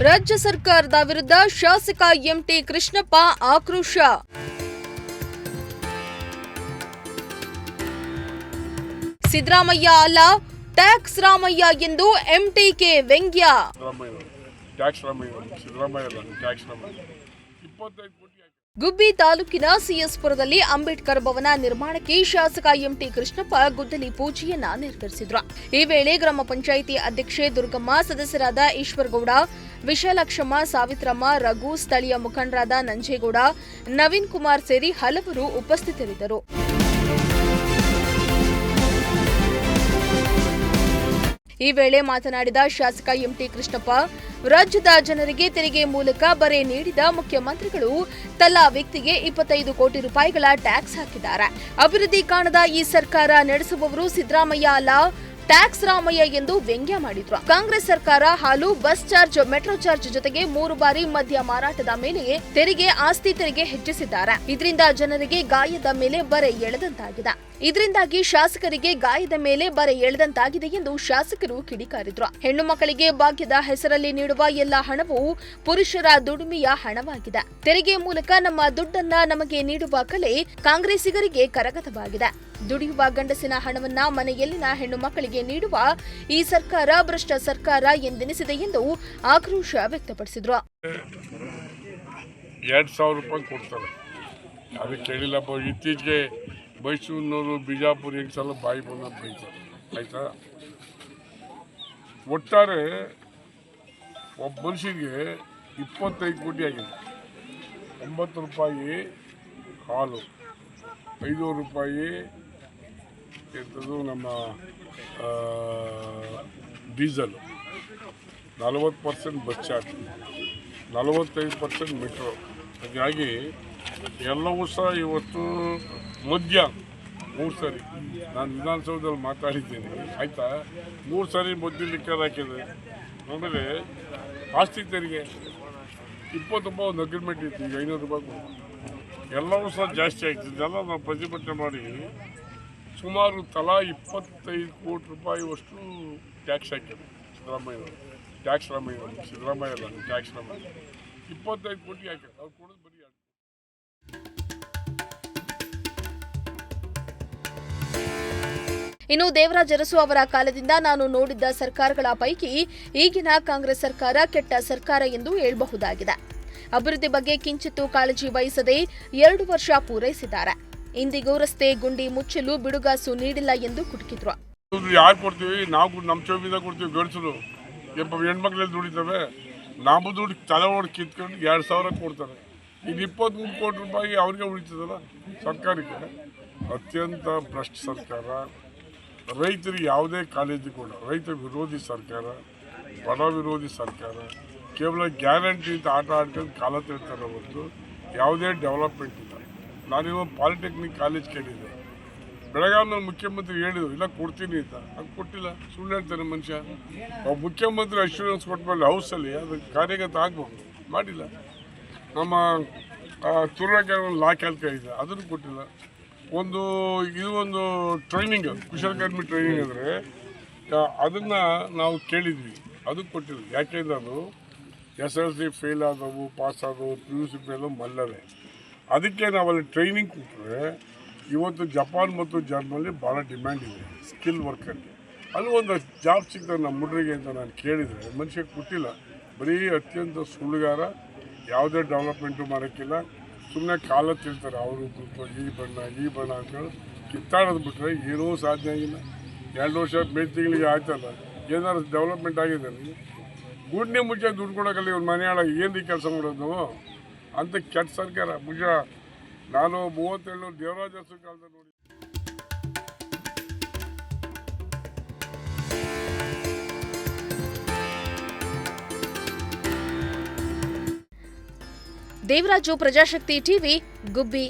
ರಾಜ್ಯ ಸರ್ಕಾರದ ವಿರುದ್ಧ ಶಾಸಕ ಎಂಟಿ ಕೃಷ್ಣಪ್ಪ ಆಕ್ರೋಶ. ಸಿದ್ದರಾಮಯ್ಯ ಅಲ್ಲ ಟ್ಯಾಕ್ಸ್ ರಾಮಯ್ಯ ಎಂದು ಎಂಟಿಕೆ ವ್ಯಂಗ್ಯ. ಗುಬ್ಬಿ ತಾಲೂಕಿನ ಸಿಎಸ್ಪುರದಲ್ಲಿ ಅಂಬೇಡ್ಕರ್ ಭವನ ನಿರ್ಮಾಣಕ್ಕೆ ಶಾಸಕ ಎಂಟಿ ಕೃಷ್ಣಪ್ಪ ಗುದ್ದಲಿ ಪೂಜೆಯನ್ನ ನೆರವೇರಿಸಿದ್ರು. ಈ ವೇಳೆ ಗ್ರಾಮ ಪಂಚಾಯಿತಿ ಅಧ್ಯಕ್ಷೆ ದುರ್ಗಮ್ಮ, ಸದಸ್ಯರಾದ ಈಶ್ವರಗೌಡ, ವಿಶಾಲಾಕ್ಷಮ್ಮ, ಸಾವಿತ್ರಮ್ಮ, ರಘು, ಸ್ಥಳೀಯ ಮುಖಂಡರಾದ ನಂಜೇಗೌಡ, ನವೀನ್ ಕುಮಾರ್ ಸೇರಿ ಹಲವರು ಉಪಸ್ಥಿತರಿದ್ದರು. ಈ ವೇಳೆ ಮಾತನಾಡಿದ ಶಾಸಕ ಎಂಟಿ ಕೃಷ್ಣಪ್ಪ, ರಾಜ್ಯದ ಜನರಿಗೆ ತೆರಿಗೆ ಮೂಲಕ ಬರೆ ನೀಡಿದ ಮುಖ್ಯಮಂತ್ರಿಗಳು ತಲಾ ವ್ಯಕ್ತಿಗೆ 25 ಕೋಟಿ ರೂಪಾಯಿಗಳ ಟ್ಯಾಕ್ಸ್ ಹಾಕಿದ್ದಾರೆ. ಅಭಿವೃದ್ಧಿ ಕಾಣದ ಈ ಸರ್ಕಾರ ನಡೆಸುವವರು ಸಿದ್ದರಾಮಯ್ಯ ಅಲ್ಲ ಟ್ಯಾಕ್ಸ್ ರಾಮಯ್ಯ ಎಂದು ವ್ಯಂಗ್ಯ ಮಾಡಿದ್ರು. ಕಾಂಗ್ರೆಸ್ ಸರ್ಕಾರ ಹಾಲು, ಬಸ್ ಚಾರ್ಜ್, ಮೆಟ್ರೋ ಚಾರ್ಜ್ ಜೊತೆಗೆ 3 ಬಾರಿ ಮದ್ಯ ಮಾರಾಟದ ಮೇಲೆ ತೆರಿಗೆ, ಆಸ್ತಿ ತೆರಿಗೆ ಹೆಚ್ಚಿಸಿದ್ದಾರೆ. ಇದರಿಂದ ಜನರಿಗೆ ಗಾಯದ ಮೇಲೆ ಬರೆ ಎಳೆದಂತಾಗಿದೆ. ಇದರಿಂದಾಗಿ ಶಾಸಕರಿಗೆ ಗಾಯದ ಮೇಲೆ ಬರೆ ಎಳೆದಂತಾಗಿದೆ ಎಂದು ಶಾಸಕರು ಕಿಡಿಕಾರಿದ್ರು. ಹೆಣ್ಣು ಮಕ್ಕಳಿಗೆ ಭಾಗ್ಯದ ಹೆಸರಲ್ಲಿ ನೀಡುವ ಎಲ್ಲ ಹಣವು ಪುರುಷರ ದುಡಿಮೆಯ ಹಣವಾಗಿದೆ. ತೆರಿಗೆ ಮೂಲಕ ನಮ್ಮ ದುಡ್ಡನ್ನ ನಮಗೆ ನೀಡುವ ಕಲೆ ಕಾಂಗ್ರೆಸ್ಸಿಗರಿಗೆ ಕರಗತವಾಗಿದೆ. ದುಡಿಯುವ ಗಂಡಸಿನ ಹಣವನ್ನ ಮನೆಯಲ್ಲಿನ ಹೆಣ್ಣು ಮಕ್ಕಳಿಗೆ ನೀಡುವ ಈ ಸರ್ಕಾರ ಭ್ರಷ್ಟ ಸರ್ಕಾರ ಎಂದೆನಿಸಿದೆ ಎಂದು ಆಕ್ರೋಶ ವ್ಯಕ್ತಪಡಿಸಿದ್ರು. 2000 ರೂಪಾಯಿ ಕೊಡ್ತಾರೆ, ಅದು ಕೇಳಿಲ್ಲಪ್ಪ. ಇತ್ತೀಚೆಗೆ ಮೈಸೂರಿನವರು ಬಿಜಾಪುರ ಹೆಂಗೆ ಸಲ ಬಾಯಿ ಬಂದ ಬೈತಾರೆ, ಆಯ್ತಾ. ಒಟ್ಟಾರೆ ಒಬ್ಬ ಮನುಷ್ಯನಿಗೆ 25 ಕೋಟಿ ಆಗಿದೆ. 9 ರೂಪಾಯಿ ಹಾಲು, 500 ರೂಪಾಯಿ ಎಂಥದ್ದು ನಮ್ಮ ಡೀಸೆಲ್, 40% ಬಸ್ ಚಾರ್ಜ್, 45% ಮೆಟ್ರೋ. ಹಾಗಾಗಿ ಎಲ್ಲವೂ ಸಹ ಇವತ್ತು ಮದ್ಯ 3 ಸರಿ ನಾನು ವಿಧಾನಸೌಧದಲ್ಲಿ ಮಾತಾಡಿದ್ದೇನೆ, ಆಯಿತಾ. 3 ಸರಿ ಮದ್ಯ ಲಿಕ್ಕರ್ ಹಾಕಿದೆ. ಆಮೇಲೆ ಆಸ್ತಿ ತೆರಿಗೆ 20 ರೂಪಾಯಿ ಒಂದು ಅಗ್ರಿಮೆಂಟ್ ಇತ್ತು, ಈಗ 500 ರೂಪಾಯಿ ಕೊಡು. ಎಲ್ಲವೂ ಸಹ ಜಾಸ್ತಿ ಆಗ್ತಿದೆ. ಎಲ್ಲ ನಾವು ಪ್ರತಿಭಟನೆ ಮಾಡಿ ಸುಮಾರು ತಲಾ 25 ಕೋಟಿ ರೂಪಾಯಿವಷ್ಟು ಟ್ಯಾಕ್ಸ್ ಹಾಕಿದ್ರು ಸಿದ್ದರಾಮಯ್ಯವರು. ಟ್ಯಾಕ್ಸ್ ರಾಮಯ್ಯ, ಸಿದ್ದರಾಮಯ್ಯ ಅಲ್ಲ, ಟ್ಯಾಕ್ಸ್ ರಾಮಯ್ಯ 25 ಕೋಟಿ ಹಾಕಿದ್ರು. ಅವ್ರು ಕೊಡೋದು ಬರೀ. ಇನ್ನು ದೇವರಾಜ ಅರಸು ಅವರ ಕಾಲದಿಂದ ನಾನು ನೋಡಿದ್ದ ಸರ್ಕಾರಗಳ ಪೈಕಿ ಈಗಿನ ಕಾಂಗ್ರೆಸ್ ಸರ್ಕಾರ ಕೆಟ್ಟ ಸರ್ಕಾರ ಎಂದು ಹೇಳಬಹುದಾಗಿದೆ. ಅಭಿವೃದ್ಧಿ ಬಗ್ಗೆ ಕಿಂಚಿತ್ತೂ ಕಾಳಜಿ ವಹಿಸದೆ 2 ವರ್ಷ ಪೂರೈಸಿದ್ದಾರೆ. ಇಂದಿಗೂ ರಸ್ತೆ ಗುಂಡಿ ಮುಚ್ಚಲು ಬಿಡುಗಾಸು ನೀಡಿಲ್ಲ ಎಂದು ಕುಟುಕಿದ್ರು. ಯಾರು ಕೊಡ್ತೀವಿ ನಾವು? ನಮ್ಮ ಚೌಬಿಂದ ಕೊಡ್ತೀವಿ. ಗಂಡಸರು ಹೆಣ್ಮಕ್ಳಲ್ಲಿ ದುಡಿತವೆ. ನಾವು ದುಡ್ಡು ತಲೆ ಹೊಡೆ ಕಿತ್ಕೊಂಡು 2000 ಕೊಡ್ತಾರೆ. ಈಗ 23 ಕೋಟಿ ರೂಪಾಯಿ ಅವ್ರಿಗೆ ಉಳಿತದಲ್ಲ ಸರ್ಕಾರಕ್ಕೆ. ಅತ್ಯಂತ ಭ್ರಷ್ಟ ಸರ್ಕಾರ. ರೈತರಿಗೆ ಯಾವುದೇ ಕಾಳಜಿ ಕೂಡ, ರೈತ ವಿರೋಧಿ ಸರ್ಕಾರ, ಬಡ ವಿರೋಧಿ ಸರ್ಕಾರ. ಕೇವಲ ಗ್ಯಾರಂಟಿ ಅಂತ ಆಟ ಆಡ್ಕೊಂಡು ಕಾಲ ತಿಳ್ತಾರೆ ಹೊರತು ಯಾವುದೇ ಡೆವಲಪ್ಮೆಂಟ್ ಇಲ್ಲ. ನಾನಿವ ಪಾಲಿಟೆಕ್ನಿಕ್ ಕಾಲೇಜ್ ಕೇಳಿದ್ದೆ, ಬೆಳಗಾವಿನಲ್ಲಿ ಮುಖ್ಯಮಂತ್ರಿ ಹೇಳಿದ್ರು ಇಲ್ಲ ಕೊಡ್ತೀನಿ ಅಂತ, ಅದು ಕೊಟ್ಟಿಲ್ಲ. ಸುಳ್ಳು ಹೇಳ್ತಾನೆ ಮನುಷ್ಯ. ಮುಖ್ಯಮಂತ್ರಿ ಅಶ್ಯೂರೆನ್ಸ್ ಕೊಟ್ಮೇಲೆ ಹೌಸಲ್ಲಿ ಅದು ಕಾರ್ಯಗತ ಆಗ್ಬೋದು, ಮಾಡಿಲ್ಲ. ನಮ್ಮ ತುರುವೇಕೆರೆ ಲಾ ಕ್ಯಾಲ್ಕ ಇದೆ, ಅದನ್ನು ಕೊಟ್ಟಿಲ್ಲ. ಇದು ಟ್ರೈನಿಂಗ್, ಕುಶಲಕರ್ಮಿ ಟ್ರೈನಿಂಗ್ ಅಂದರೆ ಅದನ್ನು ನಾವು ಕೇಳಿದ್ವಿ, ಅದು ಕೊಟ್ಟಿಲ್ಲ. ಯಾಕೆಂದ್ರೆ ಅದು SLC ಫೇಲ್ ಆದವು, ಪಾಸ್ ಆದವು, PUC ಫೇಲು ಮಲ್ಲವೇ. ಅದಕ್ಕೆ ನಾವಲ್ಲಿ ಟ್ರೈನಿಂಗ್ ಕೊಟ್ಟರೆ ಇವತ್ತು ಜಪಾನ್ ಮತ್ತು ಜರ್ಮನಲ್ಲಿ ಭಾಳ ಡಿಮ್ಯಾಂಡ್ ಇದೆ ಸ್ಕಿಲ್ ವರ್ಕರ್ಗೆ. ಅಲ್ಲಿ ಒಂದು ಜಾಬ್ ಸಿಗ್ತದೆ ನಮ್ಮ ಹುಡುಗರಿಗೆ ಅಂತ ನಾನು ಕೇಳಿದರೆ ಮನುಷ್ಯ ಕೊಟ್ಟಿಲ್ಲ. ಬರೀ ಅತ್ಯಂತ ಸುಳ್ಳುಗಾರ, ಯಾವುದೇ ಡೆವಲಪ್ಮೆಂಟು ಮಾಡೋಕ್ಕಿಲ್ಲ. ಸುಮ್ಮನೆ ಕಾಲ ತಿಳ್ತಾರೆ ಅವರು ಈ ಬಣ್ಣ ಅಂತೇಳಿ ಕಿತ್ತಾಡೋದು ಬಿಟ್ಟರೆ ಏನೂ ಸಾಧ್ಯ ಆಗಿಲ್ಲ. 2 ವರ್ಷ ಮೇ ತಿಂಗಳಿಗೆ ಆಯ್ತಲ್ಲ, ಏನಾದ್ರು ಡೆವಲಪ್ಮೆಂಟ್ ಆಗಿದೆ ನನಗೆ. ಗೂಡ್ನೆ ಮುಂಚೆ ದುಡ್ಡು ಕೊಡೋಕ್ಕಲ್ಲ ಇವ್ರ ಮನೆ ಹಾಳಾಗಿ ಏನು ಕೆಲಸ ಮಾಡೋದು ನಾವು ಅಂತ ಕೆಟ್ಟ ಸರ್ಕಾರ. ಬಹುಶಃ ನಾನು 37 ದೇವರಾಜ ಅರಸು ಕಾಲದಲ್ಲಿ ನೋಡಿ. ದೇವರಾಜು, ಪ್ರಜಾಶಕ್ತಿ ಟಿವಿ, ಗುಬ್ಬಿ.